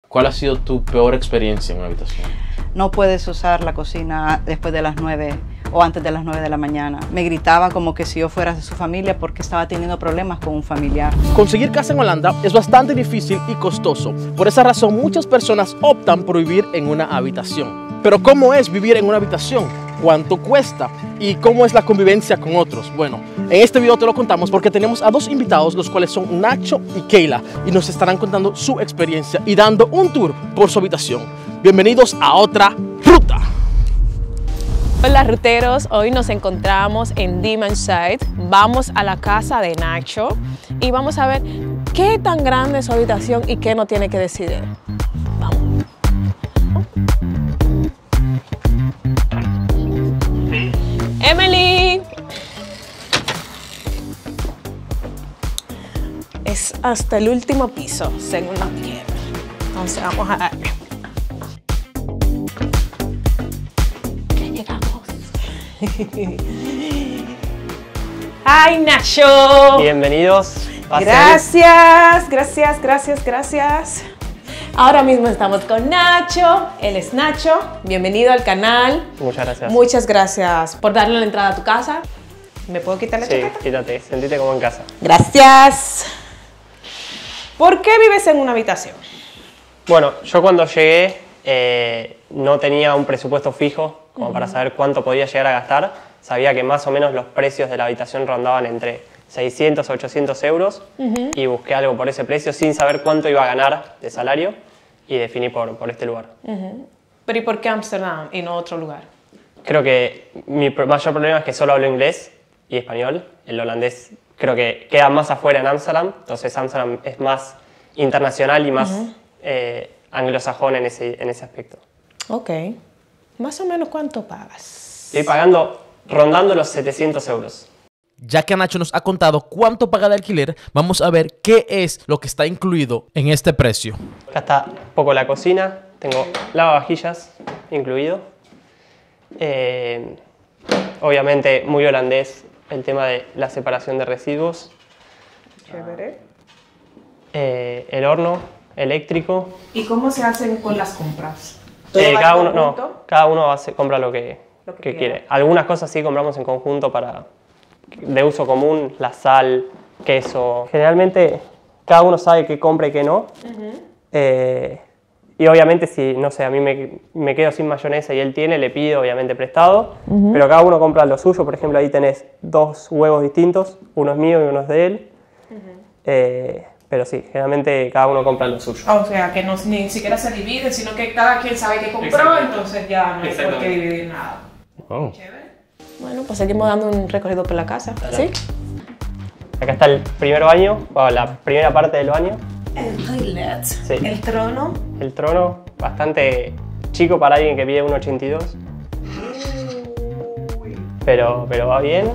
¿Cuál ha sido tu peor experiencia en una habitación? No puedes usar la cocina después de las 9 o antes de las 9 de la mañana. Me gritaba como que si yo fuera de su familia porque estaba teniendo problemas con un familiar. Conseguir casa en Holanda es bastante difícil y costoso. Por esa razón, muchas personas optan por vivir en una habitación. Pero ¿cómo es vivir en una habitación? ¿Cuánto cuesta? ¿Y cómo es la convivencia con otros? Bueno, en este video te lo contamos porque tenemos a dos invitados, los cuales son Nacho y Keila, y nos estarán contando su experiencia y dando un tour por su habitación. Bienvenidos a otra ruta. Hola ruteros, hoy nos encontramos en Dimenside. Vamos a la casa de Nacho y vamos a ver qué tan grande es su habitación y qué no tiene que decidir. Vamos. Emily. Es hasta el último piso, según nos dijeron. Entonces vamos a darle. ¡Ay, Nacho! Bienvenidos. Gracias. Ahora mismo estamos con Nacho. Él es Nacho. Bienvenido al canal. Muchas gracias. Muchas gracias por darle la entrada a tu casa. ¿Me puedo quitar la chaqueta? Sí, quítate. Sentite como en casa. Gracias. ¿Por qué vives en una habitación? Bueno, yo cuando llegué no tenía un presupuesto fijo como para saber cuánto podía llegar a gastar. Sabía que más o menos los precios de la habitación rondaban entre 600 a 800 euros y busqué algo por ese precio sin saber cuánto iba a ganar de salario y definí por este lugar. Pero ¿y por qué Ámsterdam y no otro lugar? Creo que mi mayor problema es que solo hablo inglés y español. El holandés creo que queda más afuera en Ámsterdam, entonces Ámsterdam es más internacional y más anglosajón en ese aspecto. Ok. ¿Más o menos cuánto pagas? Estoy pagando, rondando los 700 euros. Ya que Nacho nos ha contado cuánto paga de alquiler, vamos a ver qué es lo que está incluido en este precio. Acá está un poco la cocina, tengo lavavajillas incluido. Obviamente muy holandés el tema de la separación de residuos. Chévere. El horno eléctrico. ¿Y cómo se hacen con las compras? Cada uno compra lo que quiere. Algunas cosas sí compramos en conjunto de uso común, la sal, queso. Generalmente cada uno sabe qué compra y qué no. Y obviamente si, no sé, a mí me quedo sin mayonesa y él tiene, le pido obviamente prestado. Pero cada uno compra lo suyo. Por ejemplo, ahí tenés dos huevos distintos, uno es mío y uno es de él. Pero sí, generalmente cada uno compra lo suyo. O sea, que ni siquiera se dividen, sino que cada quien sabe qué compró, entonces ya no hay por qué dividir nada. Wow. Chévere. Bueno, pues seguimos dando un recorrido por la casa. ¿Sí? Acá está el primer baño, la primera parte del baño. El toilet. Sí. El trono. El trono, bastante chico para alguien que mide 1,82. Pero va bien.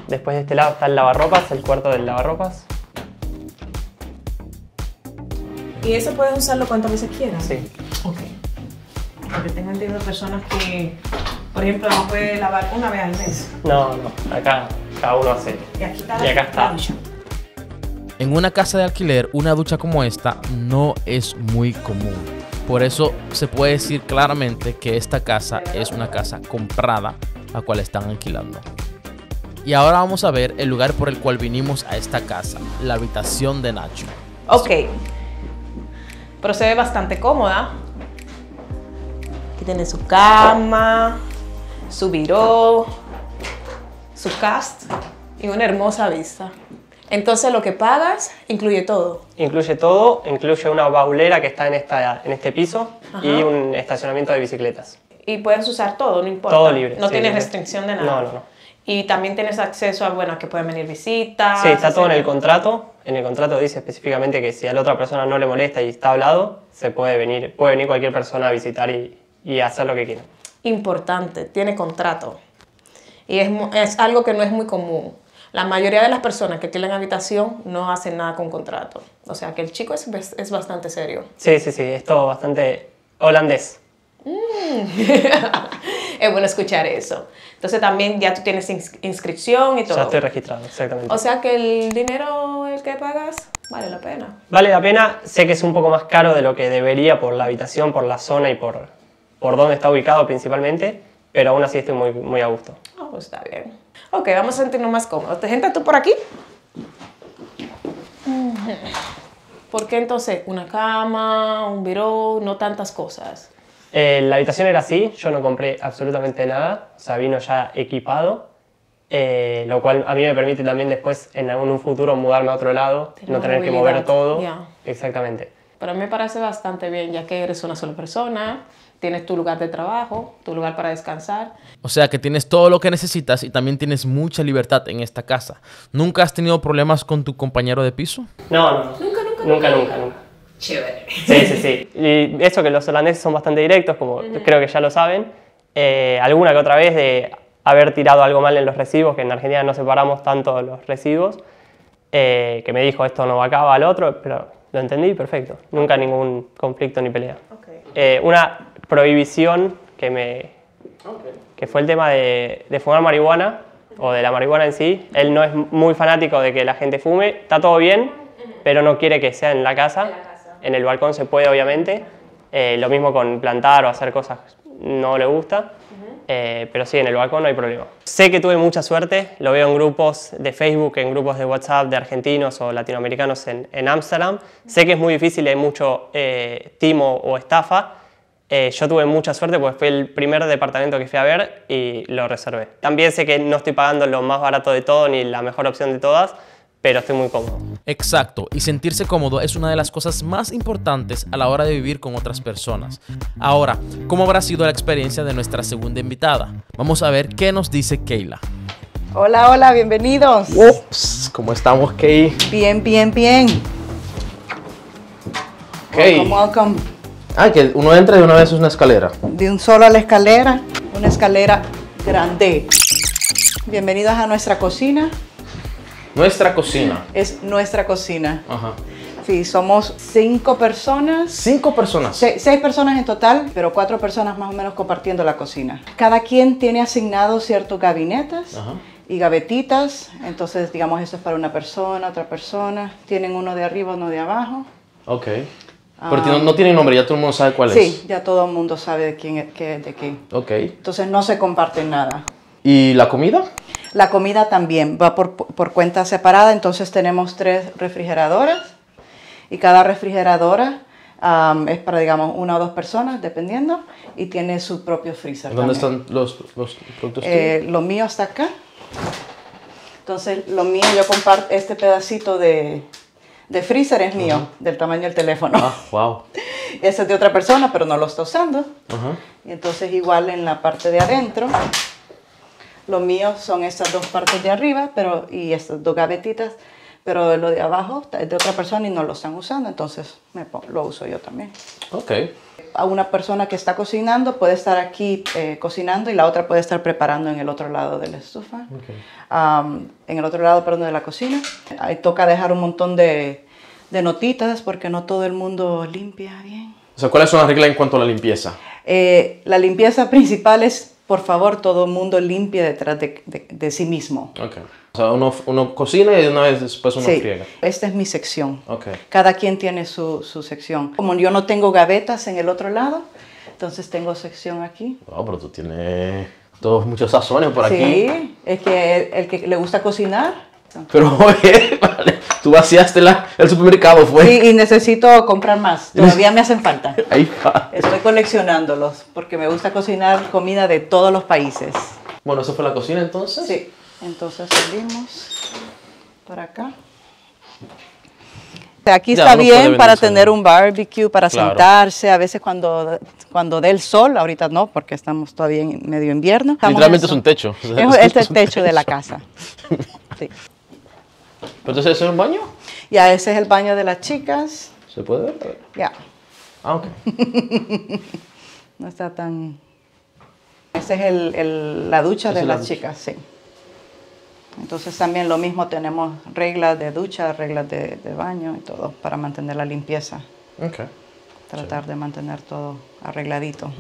Después de este lado está el lavarropas, el cuarto del lavarropas. ¿Y eso puedes usarlo cuantas veces quieras? Sí. Ok. Porque tengo entendido personas que, por ejemplo, no puede lavar una vez al mes. No, acá cada uno hace. Y aquí está Y acá está. la ducha. En una casa de alquiler, una ducha como esta no es muy común. Por eso se puede decir claramente que esta casa es una casa comprada, la cual están alquilando. Y ahora vamos a ver el lugar por el cual vinimos a esta casa, la habitación de Nacho. Ok. Pero se ve bastante cómoda. Aquí tiene su cama, su biró, su cast y una hermosa vista. Entonces lo que pagas incluye todo. Incluye todo, incluye una baulera que está en este piso. Ajá. Y un estacionamiento de bicicletas. Y puedes usar todo, no importa. Todo libre. No sí, tienes libre. restricción de nada. No. Y también tienes acceso a, bueno, que pueden venir visitas. Sí, está todo en el etcétera. contrato. En el contrato dice específicamente que si a la otra persona no le molesta y está hablado, puede venir cualquier persona a visitar y hacer lo que quiera. Importante, tiene contrato. Y es algo que no es muy común. La mayoría de las personas que tienen habitación no hacen nada con contrato. O sea que el chico es bastante serio. Sí, es todo bastante holandés. Es bueno escuchar eso. Entonces también ya tú tienes inscripción y todo. Ya estoy registrado, exactamente. O sea que el dinero el que pagas vale la pena. Vale la pena, sé que es un poco más caro de lo que debería por la habitación, por la zona y por dónde está ubicado principalmente, pero aún así estoy muy, muy a gusto. Ah, pues está bien. Ok, vamos a sentirnos más cómodos. ¿Te sientas tú por aquí? ¿Por qué entonces una cama, un biró, no tantas cosas? La habitación era así, yo no compré absolutamente nada, o sea, vino ya equipado, lo cual a mí me permite también después en un futuro mudarme a otro lado, Tener no tener que movilidad, mover todo. ya. Exactamente. Pero a mí me parece bastante bien, ya que eres una sola persona, tienes tu lugar de trabajo, tu lugar para descansar. O sea que tienes todo lo que necesitas y también tienes mucha libertad en esta casa. ¿Nunca has tenido problemas con tu compañero de piso? No. Nunca. Chévere. Sí. Y eso que los holandeses son bastante directos, como creo que ya lo saben. Alguna que otra vez de haber tirado algo mal en los recibos, que en Argentina no separamos tanto los recibos, que me dijo esto no va acá, va al otro, pero lo entendí perfecto. Nunca ningún conflicto ni pelea. Okay. Una prohibición que fue el tema de fumar marihuana, o de la marihuana en sí. Él no es muy fanático de que la gente fume, está todo bien, pero no quiere que sea en la casa. En el balcón se puede, obviamente. Lo mismo con plantar o hacer cosas, no le gusta. Pero sí, en el balcón no hay problema. Sé que tuve mucha suerte, lo veo en grupos de Facebook, en grupos de WhatsApp de argentinos o latinoamericanos en Ámsterdam. Sé que es muy difícil, hay mucho timo o estafa. Yo tuve mucha suerte porque fue el primer departamento que fui a ver y lo reservé. También sé que no estoy pagando lo más barato de todo ni la mejor opción de todas, pero estoy muy cómodo. Exacto, y sentirse cómodo es una de las cosas más importantes a la hora de vivir con otras personas. Ahora, ¿cómo habrá sido la experiencia de nuestra segunda invitada? Vamos a ver qué nos dice Keila. Hola, bienvenidos. Ups, ¿cómo estamos, Kay? Bien. Kay. Welcome. Ah, que uno entra y de una vez es una escalera. De un solo a la escalera, una escalera grande. Bienvenidos a nuestra cocina. Nuestra cocina. Es nuestra cocina. Ajá. Sí, somos 5 personas. 5 personas. 6 personas en total, pero 4 personas más o menos compartiendo la cocina. Cada quien tiene asignado ciertos gabinetes y gavetitas. Entonces, digamos, esto es para una persona, otra persona. Tienen uno de arriba, uno de abajo. Ok. Pero no tiene nombre, ya todo el mundo sabe cuál es. Sí, ya todo el mundo sabe de quién es de qué. Ok. Entonces no se comparten nada. ¿Y la comida? La comida también va por cuenta separada, entonces tenemos 3 refrigeradoras y cada refrigeradora es para, digamos, 1 o 2 personas, dependiendo, y tiene su propio freezer. ¿Dónde también. están los productos? Lo mío está acá. Entonces, lo mío, yo comparto este pedacito de freezer, es mío, del tamaño del teléfono. Ah, wow. Ese es de otra persona, pero no lo está usando. Y entonces, igual en la parte de adentro, lo mío son estas 2 partes de arriba y estas 2 gavetitas, pero lo de abajo es de otra persona y no lo están usando, entonces lo uso yo también. Ok. A una persona que está cocinando puede estar aquí cocinando y la otra puede estar preparando en el otro lado de la estufa, en el otro lado, perdón, de la cocina. Ahí toca dejar un montón de notitas porque no todo el mundo limpia bien. O sea, ¿cuáles son las reglas en cuanto a la limpieza? La limpieza principal es, por favor, todo el mundo limpie detrás de sí mismo. Ok. O sea, uno cocina y de una vez después uno friega. Esta es mi sección. Ok. Cada quien tiene su sección. Como yo no tengo gavetas en el otro lado, entonces tengo sección aquí. Oh, pero tú tienes muchos sazones por aquí. Sí, es que el que le gusta cocinar. Pero, oye, vale, tú vaciaste el supermercado, ¿fue? Sí, y necesito comprar más. Todavía me hacen falta. Ahí va. Estoy coleccionándolos porque me gusta cocinar comida de todos los países. Bueno, ¿eso fue la cocina entonces? Sí, entonces salimos por acá. Aquí Ya, está uno puede bien venir para solo. tener un barbecue, para Claro. sentarse. A veces cuando dé el sol, ahorita no, porque estamos todavía en medio invierno. Literalmente es un techo. O sea, Es el techo de la casa. Sí. ¿Pero entonces eso es un baño? Ya, ese es el baño de las chicas. ¿Se puede ver? A ver. Ya, Ah, ok. no está tan... Esa es la ducha Esa de es la las ducha. chicas, sí. Entonces también lo mismo, tenemos reglas de ducha, reglas de baño y todo para mantener la limpieza. Ok. Tratar de mantener todo arregladito.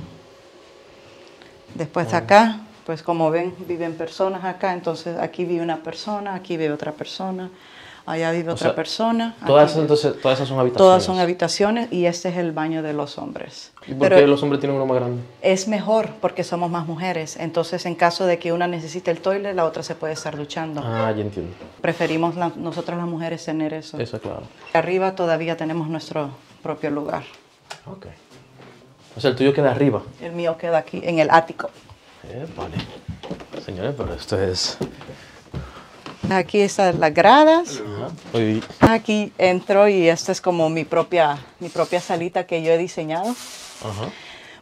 Después acá, pues como ven, viven personas acá, entonces aquí vive una persona, aquí vive otra persona, Allá vive otra persona. Todas aquí- entonces, todas esas son habitaciones. Todas son habitaciones y este es el baño de los hombres. ¿Y por Pero qué los hombres tienen uno más grande? es mejor porque somos más mujeres. Entonces, en caso de que una necesite el toilet, la otra se puede estar duchando. Ah, ya entiendo. Preferimos nosotras las mujeres tener eso. Eso, claro. Arriba todavía tenemos nuestro propio lugar. Ok. O sea, el tuyo queda arriba. El mío queda aquí, en el ático. Vale. Señores, pero esto es... Aquí están las gradas. Ajá. Uy, Aquí entro y esta es como mi propia salita que yo he diseñado ajá.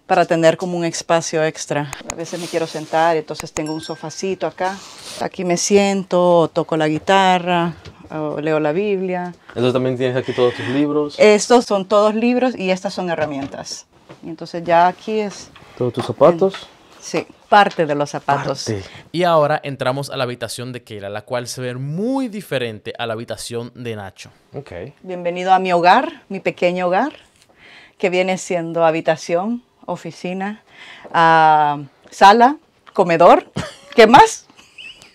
para tener como un espacio extra. A veces me quiero sentar, entonces tengo un sofacito acá. Aquí me siento, o toco la guitarra, o leo la Biblia. Entonces también tienes aquí todos tus libros. Estos son todos libros y estas son herramientas. Y entonces ya aquí es, Todos tus zapatos. sí, parte de los zapatos. Parte. Y ahora entramos a la habitación de Keila, la cual se ve muy diferente a la habitación de Nacho. Ok. Bienvenido a mi hogar, mi pequeño hogar, que viene siendo habitación, oficina, sala, comedor. ¿Qué más?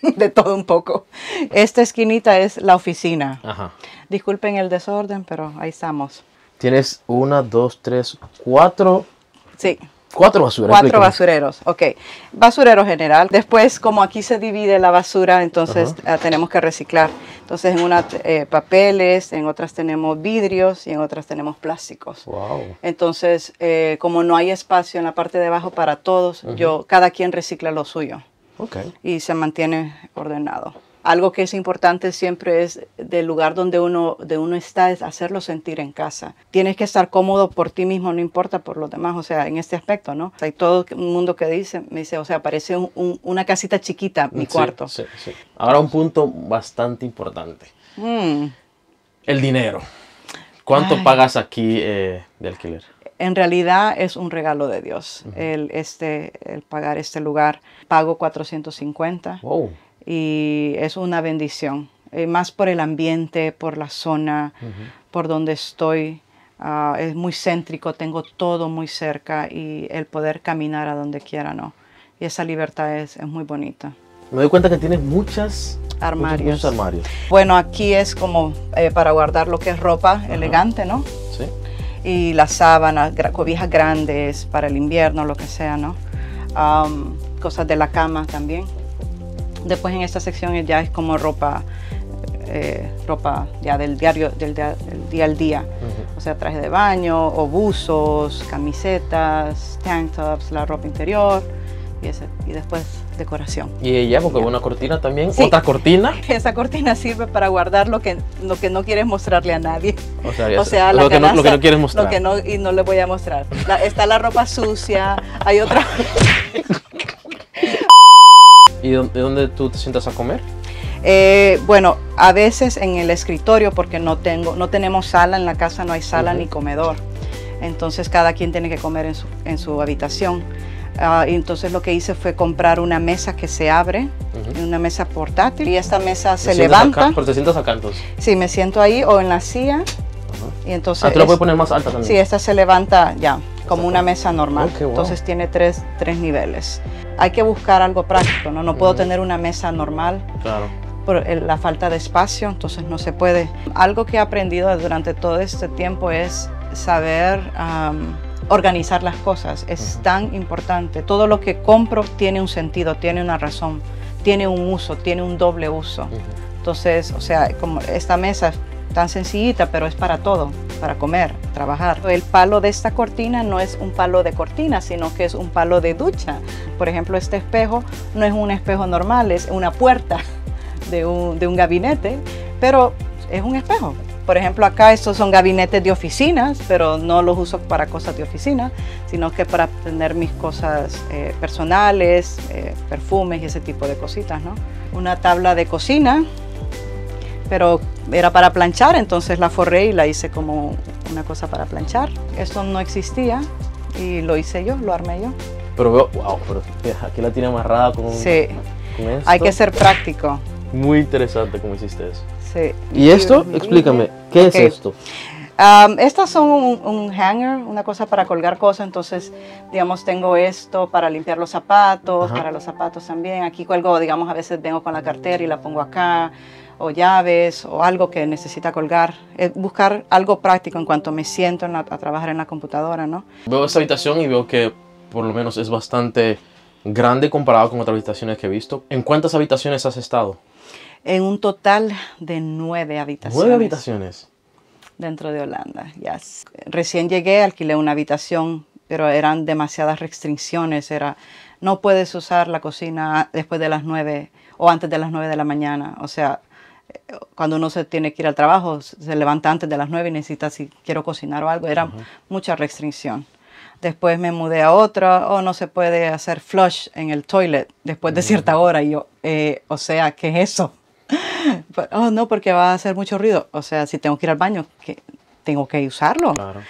De todo un poco. Esta esquinita es la oficina. Ajá. Disculpen el desorden, pero ahí estamos. Tienes 1, 2, 3, 4... Sí. 4 basuras. 4 explícame. basureros, ok. Basurero general. Después, como aquí se divide la basura, entonces tenemos que reciclar. Entonces, en unas papeles, en otras tenemos vidrios y en otras tenemos plásticos. Wow. Entonces, como no hay espacio en la parte de abajo para todos, cada quien recicla lo suyo Ok. y se mantiene ordenado. Algo que es importante siempre es del lugar donde uno está, es hacerlo sentir en casa. Tienes que estar cómodo por ti mismo, no importa por los demás, o sea, en este aspecto, ¿no? Hay todo un mundo que me dice, o sea, parece una casita chiquita, mi cuarto. Sí, sí. Ahora un punto bastante importante. El dinero. ¿Cuánto Ay. pagas aquí de alquiler? En realidad es un regalo de Dios, el pagar este lugar. Pago 450. Wow. Y es una bendición, más por el ambiente, por la zona, por donde estoy. Es muy céntrico, tengo todo muy cerca y el poder caminar a donde quiera, ¿no? Y esa libertad es muy bonita. Me doy cuenta que tienes muchos Armarios. armarios. Bueno, aquí es como para guardar lo que es ropa elegante, ¿no? Sí. Y las sábanas, cobijas grandes para el invierno, lo que sea, ¿no? Cosas de la cama también. Después en esta sección ya es como ropa ya del diario, del día al día. O sea, traje de baño, o buzos, camisetas, tank tops, la ropa interior y después decoración. Y ella, porque una cortina también. Sí. Otra cortina. Esa cortina sirve para guardar lo que no quieres mostrarle a nadie. O sea, lo que no quieres mostrar. Y no le voy a mostrar. Está la ropa sucia, hay otra... ¿Y de dónde tú te sientas a comer? Bueno, a veces en el escritorio, porque no tenemos sala en la casa, no hay sala ni comedor. Entonces cada quien tiene que comer en su habitación. Y entonces lo que hice fue comprar una mesa que se abre, una mesa portátil, y esta mesa se levanta. Pero te sientas acá entonces. Sí, me siento ahí o en la silla. Y entonces Tú la puedes poner más alta también. Sí, esta se levanta ya, como una mesa normal. Ok, wow. Entonces tiene tres niveles. Hay que buscar algo práctico, ¿no? No puedo tener una mesa normal Claro. por la falta de espacio, entonces no se puede. Algo que he aprendido durante todo este tiempo es saber organizar las cosas. Es tan importante. Todo lo que compro tiene un sentido, tiene una razón, tiene un uso, tiene un doble uso. Entonces, o sea, como esta mesa tan sencillita, pero es para todo, para comer, trabajar. El palo de esta cortina no es un palo de cortina, sino que es un palo de ducha. Por ejemplo, este espejo no es un espejo normal, es una puerta de un gabinete, pero es un espejo. Por ejemplo, acá estos son gabinetes de oficinas, pero no los uso para cosas de oficina, sino que para tener mis cosas personales, perfumes y ese tipo de cositas, ¿no? Una tabla de cocina, pero era para planchar, entonces la forré y la hice como una cosa para planchar. Esto no existía y lo hice yo, lo armé yo. Pero veo, wow, pero aquí la tiene amarrada con, Sí, con esto. hay que ser práctico. Muy interesante cómo hiciste eso. Sí. ¿Y esto? Explícame, ¿qué Ok. es esto? Estas son un hanger, una cosa para colgar cosas, entonces, digamos, tengo esto para limpiar los zapatos, Ajá. para los zapatos también. Aquí cuelgo, digamos, a veces vengo con la cartera y la pongo acá, o llaves o algo que necesita colgar. Buscar algo práctico en cuanto me siento a trabajar en la computadora, ¿no? Veo esta habitación y veo que por lo menos es bastante grande comparado con otras habitaciones que he visto. ¿En cuántas habitaciones has estado? En un total de 9 habitaciones. 9 habitaciones. Dentro de Holanda, yes. Recién llegué, alquilé una habitación, pero eran demasiadas restricciones. No puedes usar la cocina después de las 9 o antes de las 9 de la mañana. O sea, cuando uno se tiene que ir al trabajo, se levanta antes de las 9 y necesita, si quiero cocinar o algo, era mucha restricción. Después me mudé a otra, no se puede hacer flush en el toilet después de cierta hora. Y yo, o sea, ¿qué es eso? No, porque va a hacer mucho ruido. O sea, si tengo que ir al baño, tengo que usarlo. Claro.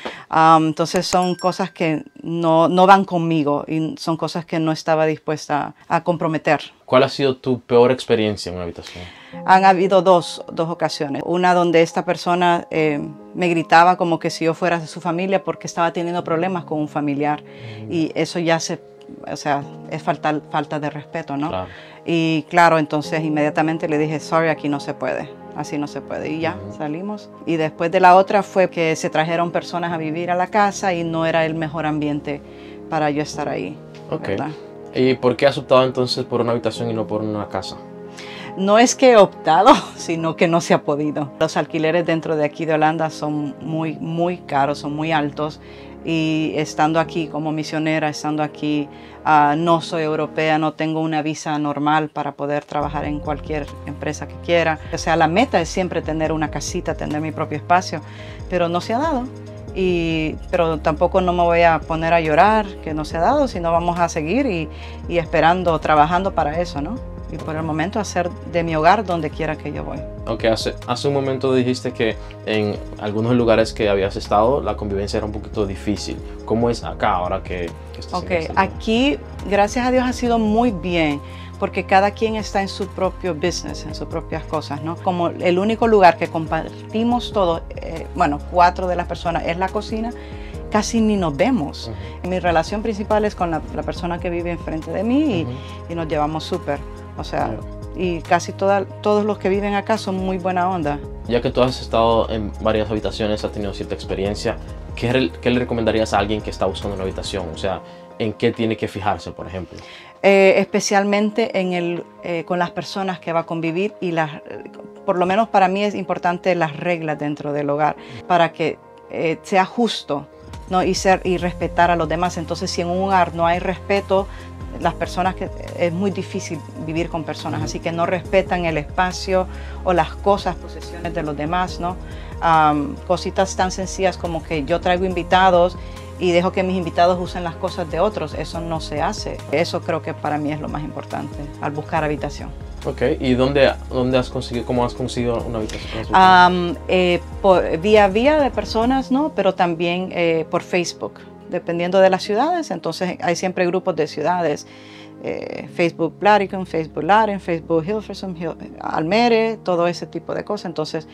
Entonces son cosas que no van conmigo y son cosas que no estaba dispuesta a comprometer. ¿Cuál ha sido tu peor experiencia en una habitación? Han habido dos ocasiones. Una donde esta persona me gritaba como que si yo fuera de su familia porque estaba teniendo problemas con un familiar. Y eso ya es falta de respeto, ¿no? Claro. Y claro, entonces inmediatamente le dije, sorry, aquí no se puede. Así no se puede. Y ya, salimos. Y después de la otra fue que se trajeron personas a vivir a la casa y no era el mejor ambiente para yo estar ahí. Ok. ¿Verdad? ¿Y por qué has optado entonces por una habitación y no por una casa? No es que he optado, sino que no se ha podido. Los alquileres dentro de aquí de Holanda son muy, muy caros, son muy altos. Y estando aquí como misionera, estando aquí, no soy europea, no tengo una visa normal para poder trabajar en cualquier empresa que quiera. O sea, la meta es siempre tener una casita, tener mi propio espacio, pero no se ha dado. Pero tampoco no me voy a poner a llorar que no se ha dado, sino vamos a seguir y esperando, trabajando para eso, ¿no? Y por el momento hacer de mi hogar donde quiera que yo voy. Ok, hace un momento dijiste que en algunos lugares que habías estado la convivencia era un poquito difícil. ¿Cómo es acá ahora que estás en este lugar? Aquí, gracias a Dios, ha sido muy bien, porque cada quien está en su propio business, en sus propias cosas, ¿no? Como el único lugar que compartimos todos, 4 de las personas, es la cocina, casi ni nos vemos. Mi relación principal es con la persona que vive enfrente de mí y nos llevamos súper. O sea, y casi todos los que viven acá son muy buena onda. Ya que tú has estado en varias habitaciones, has tenido cierta experiencia, ¿qué le recomendarías a alguien que está buscando una habitación? O sea, ¿en qué tiene que fijarse, por ejemplo? Especialmente con las personas que va a convivir y por lo menos para mí es importante las reglas dentro del hogar para que sea justo, ¿no? y respetar a los demás. Entonces, si en un hogar no hay respeto, las personas es muy difícil vivir con personas, así que no respetan el espacio o las cosas, posesiones de los demás, ¿no? Cositas tan sencillas como que yo traigo invitados y dejo que mis invitados usen las cosas de otros, eso no se hace. Eso creo que para mí es lo más importante al buscar habitación. Ok, ¿y cómo has conseguido una habitación? Vía de personas, ¿no? Pero también por Facebook. Dependiendo de las ciudades, entonces hay siempre grupos de ciudades, Facebook Blaricum, Facebook Laren, Facebook Hilversum, Almere, todo ese tipo de cosas, entonces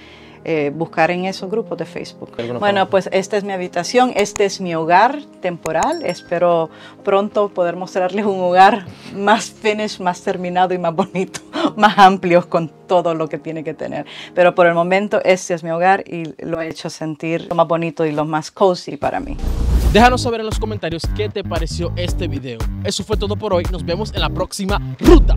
buscar en esos grupos de Facebook. Bueno, pues esta es mi habitación, este es mi hogar temporal, espero pronto poder mostrarles un hogar más finish, más terminado y más bonito, más amplio con todo lo que tiene que tener, pero por el momento este es mi hogar y lo he hecho sentir lo más bonito y lo más cozy para mí. Déjanos saber en los comentarios qué te pareció este video. Eso fue todo por hoy. Nos vemos en la próxima ruta.